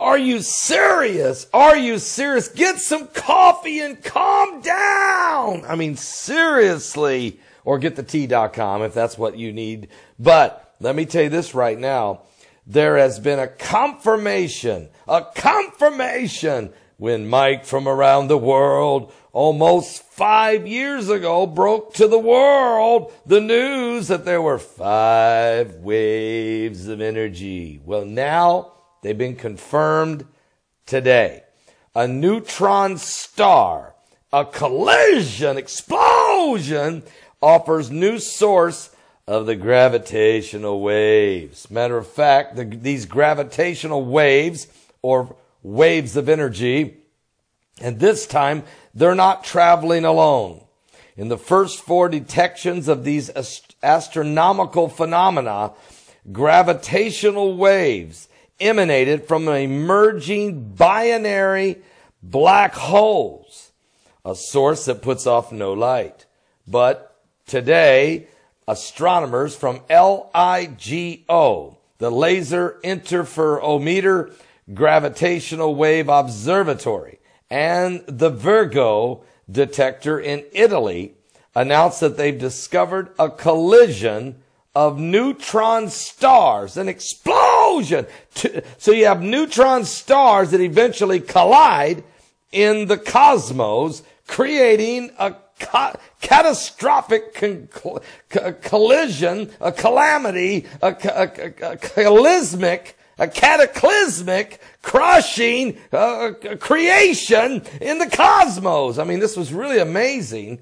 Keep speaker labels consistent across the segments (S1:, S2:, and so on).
S1: Are you serious? Are you serious? Get some coffee and calm down. I mean, seriously. Or get the tea.com if that's what you need. But let me tell you this right now. There has been a confirmation when Mike from around the world almost 5 years ago broke to the world the news that there were 5 waves of energy. Well, now they've been confirmed today. A neutron star, a collision, explosion, offers new source of the gravitational waves. Matter of fact, these gravitational waves, or waves of energy, and this time they're not traveling alone. In the first 4 detections of these astronomical phenomena, gravitational waves emanated from emerging binary black holes, a source that puts off no light. But today, astronomers from LIGO, the Laser Interferometer Gravitational Wave Observatory, and the Virgo detector in Italy, announced that they've discovered a collision of neutron stars, an explosion. So you have neutron stars that eventually collide in the cosmos, creating a catastrophic collision, a calamity, a cataclysmic crushing creation in the cosmos. I mean, this was really amazing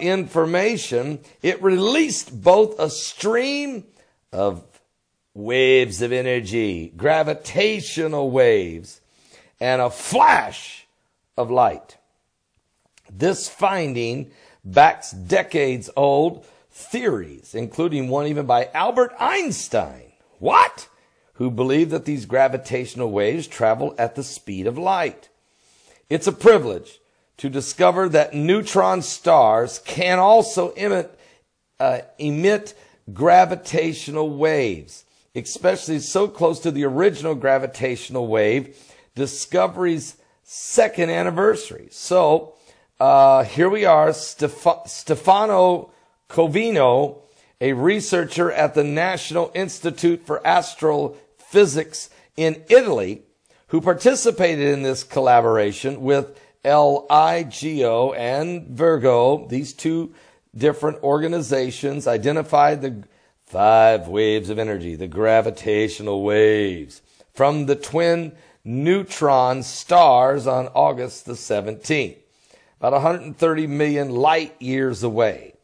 S1: information. It released both a stream of waves of energy, gravitational waves, and a flash of light. This finding backs decades-old theories, including one even by Albert Einstein. What? Who believed that these gravitational waves travel at the speed of light. It's a privilege to discover that neutron stars can also emit gravitational waves, especially so close to the original gravitational wave discovery's 2nd anniversary. So, here we are, Stefano Covino, a researcher at the National Institute for Astrophysics in Italy, who participated in this collaboration with LIGO and Virgo. These 2 different organizations identified the 5 waves of energy, the gravitational waves, from the twin neutron stars on August the 17th. About 130 million light years away.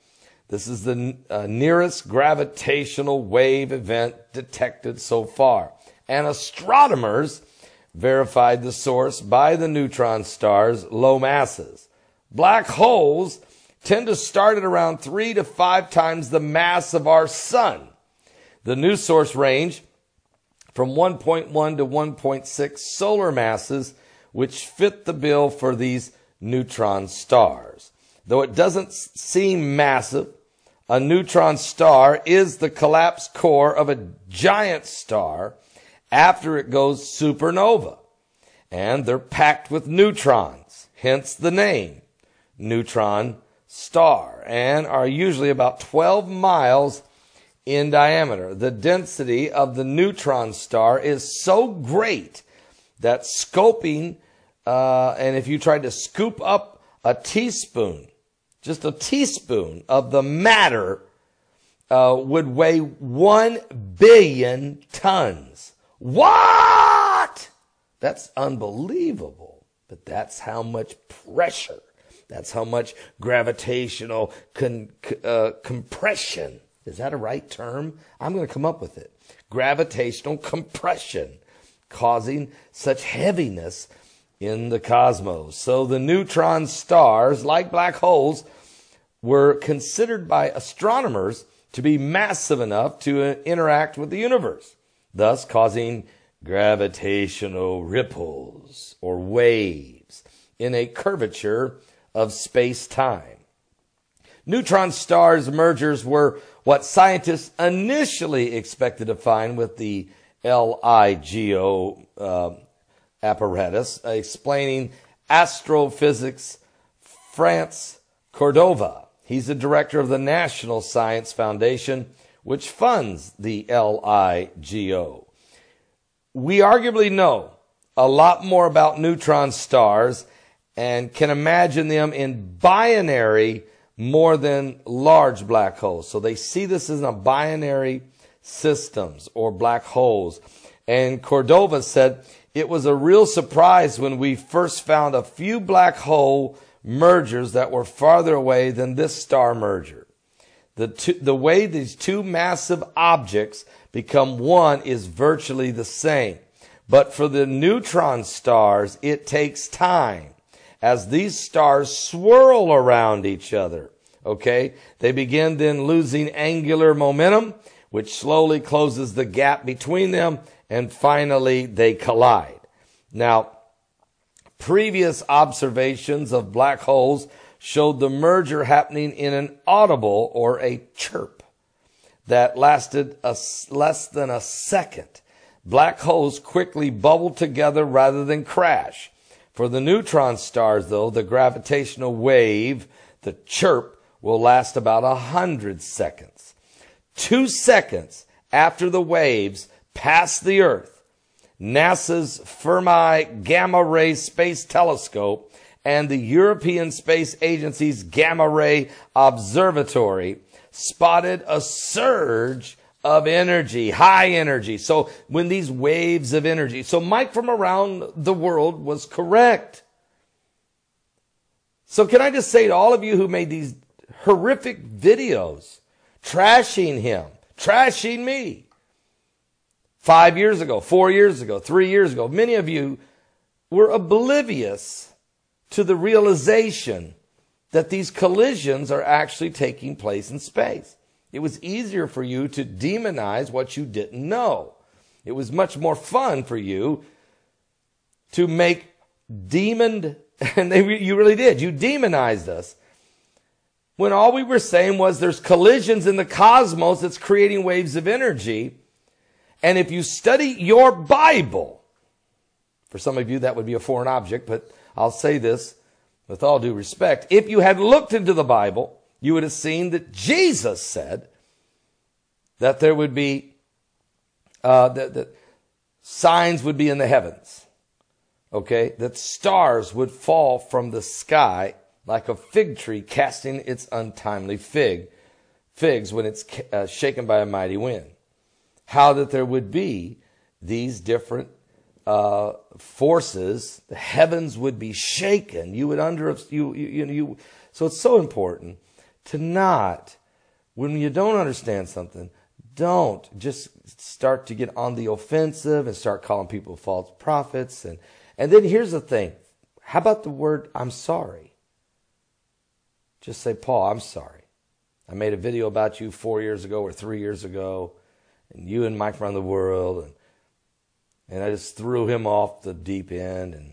S1: This is the nearest gravitational wave event detected so far. And astronomers verified the source by the neutron stars' low masses. Black holes tend to start at around 3 to 5 times the mass of our sun. The new source range from 1.1 to 1.6 solar masses, which fit the bill for these neutron stars. Though it doesn't seem massive, a neutron star is the collapsed core of a giant star after it goes supernova. And they're packed with neutrons, hence the name, neutron star, and are usually about 12 miles in diameter. The density of the neutron star is so great that scoping and if you tried to scoop up a teaspoon, just a teaspoon of the matter, would weigh 1 billion tons. What? That's unbelievable. But that's how much pressure, that's how much gravitational compression. Is that a right term? I'm going to come up with it. Gravitational compression causing such heaviness in the cosmos. So the neutron stars, like black holes, were considered by astronomers to be massive enough to interact with the universe, thus causing gravitational ripples or waves in a curvature of space-time. Neutron stars mergers were what scientists initially expected to find with the LIGO apparatus explaining astrophysics, France Cordova. He's the director of the National Science Foundation, which funds the LIGO. We arguably know a lot more about neutron stars and can imagine them in binary more than large black holes. So they see this as a binary systems or black holes. And Cordova said it was a real surprise when we first found a few black hole mergers that were farther away than this star merger. The way these two massive objects become one is virtually the same. But for the neutron stars, it takes time as these stars swirl around each other. Okay? They begin then losing angular momentum, which slowly closes the gap between them, and finally they collide. Now, previous observations of black holes showed the merger happening in an audible or a chirp that lasted less than a second. Black holes quickly bubble together rather than crash. For the neutron stars, though, the gravitational wave, the chirp, will last about 100 seconds. 2 seconds after the waves pass the Earth, NASA's Fermi Gamma Ray Space Telescope and the European Space Agency's Gamma Ray Observatory spotted a surge of energy, high energy. So when these waves of energy, so Mike from around the world was correct. So can I just say to all of you who made these horrific videos, trashing him, trashing me, 5 years ago, 4 years ago, 3 years ago, many of you were oblivious to the realization that these collisions are actually taking place in space. It was easier for you to demonize what you didn't know. It was much more fun for you to make demon, and you really did. You demonized us. When all we were saying was there's collisions in the cosmos that's creating waves of energy. And if you study your Bible, for some of you that would be a foreign object, but I'll say this with all due respect. If you had looked into the Bible, you would have seen that Jesus said that there would be, that signs would be in the heavens. Okay? That stars would fall from the sky like a fig tree casting its untimely figs when it's shaken by a mighty wind. How that there would be these different forces, the heavens would be shaken. You would so it's so important to not, when you don't understand something, don't just start to get on the offensive and start calling people false prophets. And then here's the thing. How about the word, I'm sorry? Just say, Paul, I'm sorry. I made a video about you 4 years ago or 3 years ago, and you and Mike around the world, and I just threw him off the deep end and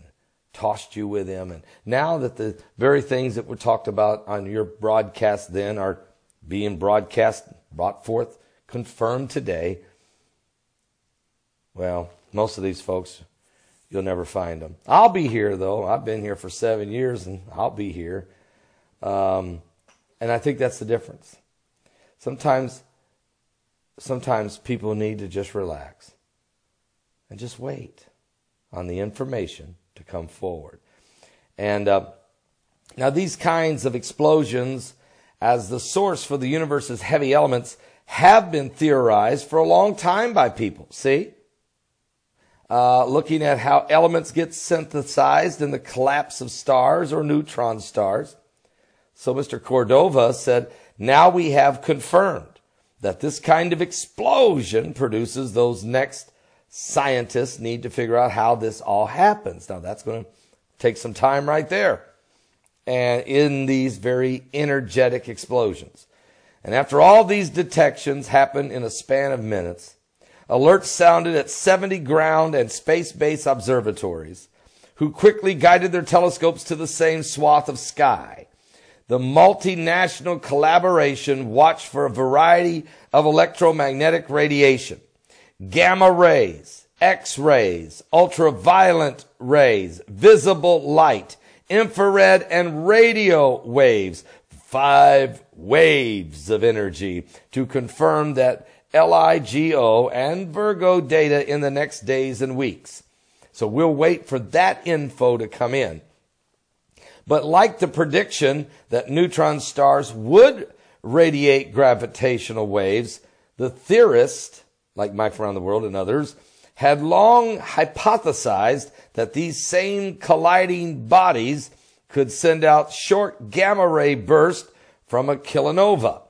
S1: tossed you with him. And now that the very things that were talked about on your broadcast then are being broadcast, brought forth, confirmed today, well, most of these folks, you'll never find them. I'll be here, though. I've been here for 7 years, and I'll be here. And I think that's the difference. Sometimes people need to just relax and just wait on the information to come forward. And now these kinds of explosions as the source for the universe's heavy elements have been theorized for a long time by people. See? Looking at how elements get synthesized in the collapse of stars or neutron stars. So Mr. Cordova said, now we have confirmed that this kind of explosion produces those next scientists need to figure out how this all happens. Now that's going to take some time right there. And in these very energetic explosions. And after all these detections happen in a span of minutes, alerts sounded at 70 ground and space-based observatories, who quickly guided their telescopes to the same swath of sky. The multinational collaboration watched for a variety of electromagnetic radiation, gamma rays, X-rays, ultraviolet rays, visible light, infrared and radio waves. 5 waves of energy to confirm that LIGO and Virgo data in the next days and weeks. So we'll wait for that info to come in. But like the prediction that neutron stars would radiate gravitational waves, the theorists, like Mike Around the World and others, had long hypothesized that these same colliding bodies could send out short gamma ray bursts from a kilonova.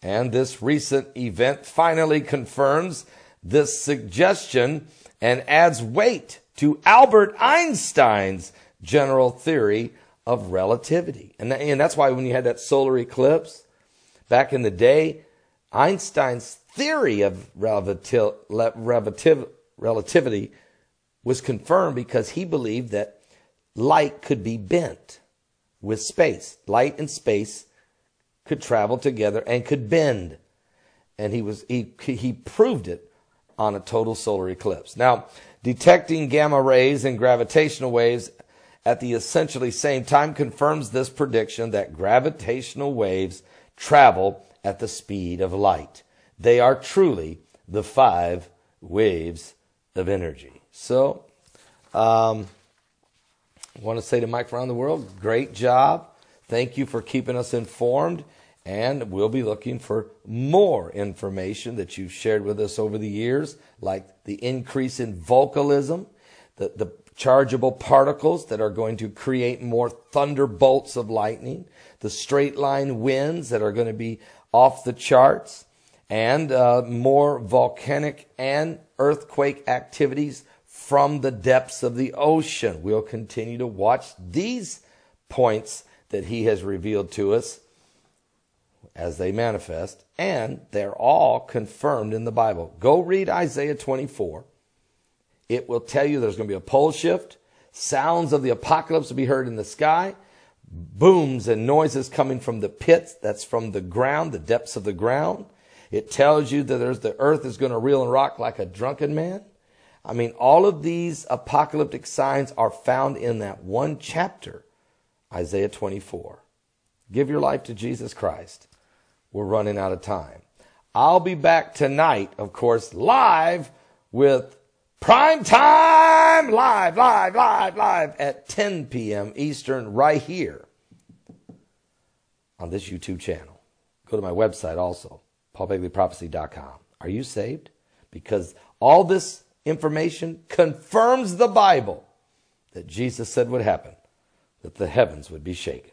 S1: And this recent event finally confirms this suggestion and adds weight to Albert Einstein's general theory of relativity. And that's why when you had that solar eclipse back in the day, Einstein's theory of relativity was confirmed because he believed that light could be bent with space. Light and space could travel together and could bend. And he proved it on a total solar eclipse. Now, detecting gamma rays and gravitational waves at the essentially same time confirms this prediction that gravitational waves travel at the speed of light. They are truly the 5 waves of energy. So, I want to say to Mike Around the World, great job. Thank you for keeping us informed. And we'll be looking for more information that you've shared with us over the years, like the increase in vocalism, the chargeable particles that are going to create more thunderbolts of lightning, the straight line winds that are going to be off the charts, and more volcanic and earthquake activities from the depths of the ocean. We'll continue to watch these points that he has revealed to us as they manifest, and they're all confirmed in the Bible. Go read Isaiah 24. It will tell you there's going to be a pole shift. Sounds of the apocalypse will be heard in the sky. Booms and noises coming from the pits, that's from the ground, the depths of the ground. It tells you that the earth is going to reel and rock like a drunken man. I mean, all of these apocalyptic signs are found in that one chapter, Isaiah 24. Give your life to Jesus Christ. We're running out of time. I'll be back tonight, of course, live with Prime Time, live at 10 p.m. Eastern, right here on this YouTube channel. Go to my website also, paulbegleyprophecy.com. Are you saved? Because all this information confirms the Bible that Jesus said would happen, that the heavens would be shaken.